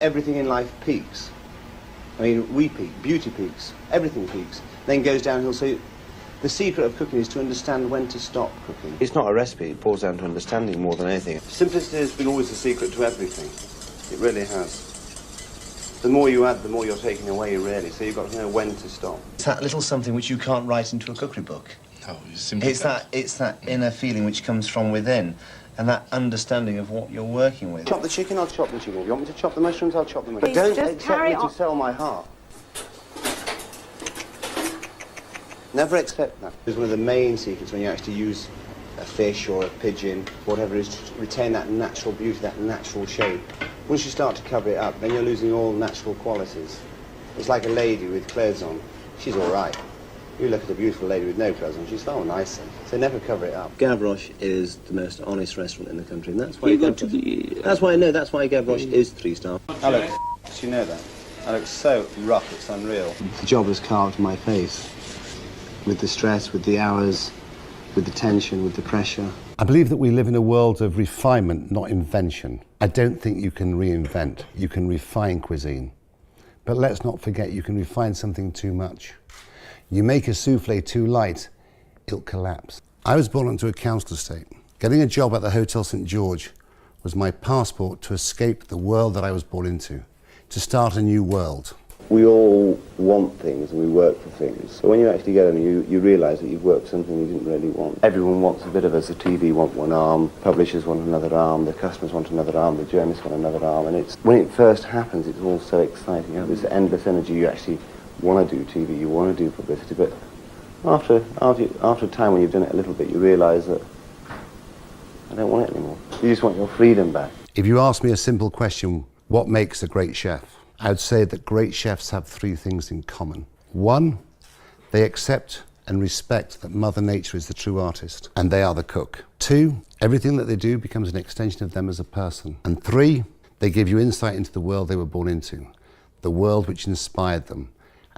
Everything in life peaks. I mean, we peak, beauty peaks, everything peaks, then goes downhill. So the secret of cooking is to understand when to stop cooking. It's not a recipe, it boils down to understanding more than anything. Simplicity has been always the secret to everything. It really has. The more you add, the more you're taking away, really, so you've got to know when to stop. It's that little something which you can't write into a cookery book. No, you simply it's that inner feeling which comes from within, and that understanding of what you're working with. Chop the chicken, I'll chop the chicken. If you want me to chop the mushrooms, I'll chop the mushrooms. Please, But don't just expect carry me on. to sell my heart. Never expect that. It's one of the main secrets when you actually use a fish or a pigeon, whatever it is, to retain that natural beauty, that natural shape. Once you start to cover it up, then you're losing all natural qualities. It's like a lady with clothes on. She's all right. You look at a beautiful lady with no clothes on, she's far nicer. So never cover it up. Gavroche is the most honest restaurant in the country, and that's why that's why I know, that's why Gavroche is 3-star. I look you know that. I look so rough, it's unreal. The job has carved my face. With the stress, with the hours, with the tension, with the pressure. I believe that we live in a world of refinement, not invention. I don't think you can reinvent. You can refine cuisine. But let's not forget, you can refine something too much. You make a souffle too light, it'll collapse. I was born into a council estate. Getting a job at the Hotel St. George was my passport to escape the world that I was born into, to start a new world. We all want things and we work for things. But when you actually get them, you realise that you've worked for something you didn't really want. Everyone wants a bit of us. The TV want one arm, publishers want another arm, the customers want another arm, the journalists want another arm. And it's when it first happens, it's all so exciting. You have this endless energy. You actually want to do TV, you want to do publicity. But after a time when you've done it a little bit, you realise that I don't want it anymore. You just want your freedom back. If you ask me a simple question, what makes a great chef? I would say that great chefs have 3 things in common. 1, they accept and respect that Mother Nature is the true artist, and they are the cook. 2, everything that they do becomes an extension of them as a person. And 3, they give you insight into the world they were born into, the world which inspired them,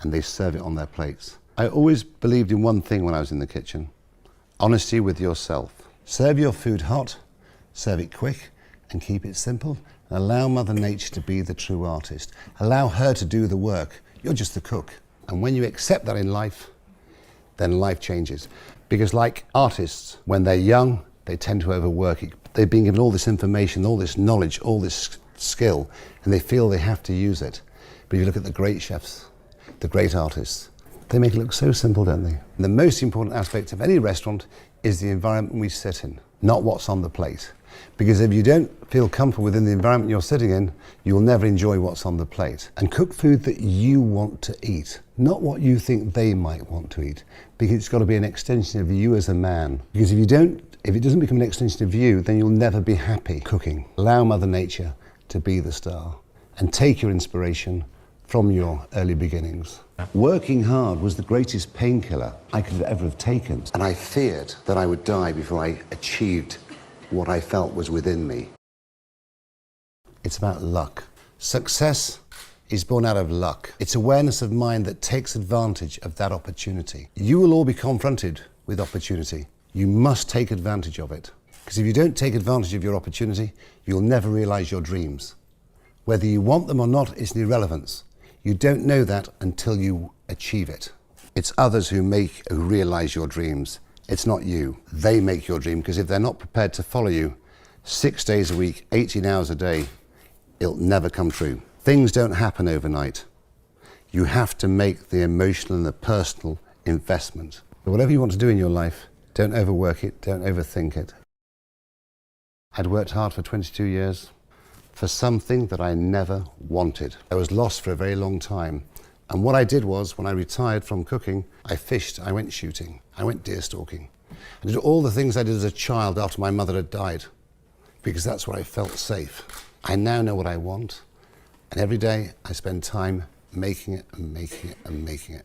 and they serve it on their plates. I always believed in one thing when I was in the kitchen: honesty with yourself. Serve your food hot, serve it quick, and keep it simple. Allow Mother Nature to be the true artist. Allow her to do the work. You're just the cook. And when you accept that in life, then life changes. Because like artists, when they're young, they tend to overwork it. They've been given all this information, all this knowledge, all this skill, and they feel they have to use it. But if you look at the great chefs, the great artists, they make it look so simple, don't they? And the most important aspect of any restaurant is the environment we sit in, not what's on the plate. Because if you don't feel comfortable within the environment you're sitting in, you'll never enjoy what's on the plate. And cook food that you want to eat, not what you think they might want to eat, because it's got to be an extension of you as a man. Because if it doesn't become an extension of you, then you'll never be happy cooking. Allow Mother Nature to be the star and take your inspiration from your early beginnings. Working hard was the greatest painkiller I could ever have taken, and I feared that I would die before I achieved what I felt was within me. It's about luck. Success is born out of luck. It's awareness of mind that takes advantage of that opportunity. You will all be confronted with opportunity. You must take advantage of it. Because if you don't take advantage of your opportunity, you'll never realize your dreams. Whether you want them or not is an irrelevance. You don't know that until you achieve it. It's others who realize your dreams. It's not you. They make your dream, because if they're not prepared to follow you 6 days a week, 18 hours a day, it'll never come true. Things don't happen overnight. You have to make the emotional and the personal investment. But whatever you want to do in your life, don't overwork it, don't overthink it. I'd worked hard for 22 years for something that I never wanted. I was lost for a very long time. And what I did was, when I retired from cooking, I fished, I went shooting, I went deer stalking. I did all the things I did as a child after my mother had died, because that's where I felt safe. I now know what I want, and every day I spend time making it and making it and making it.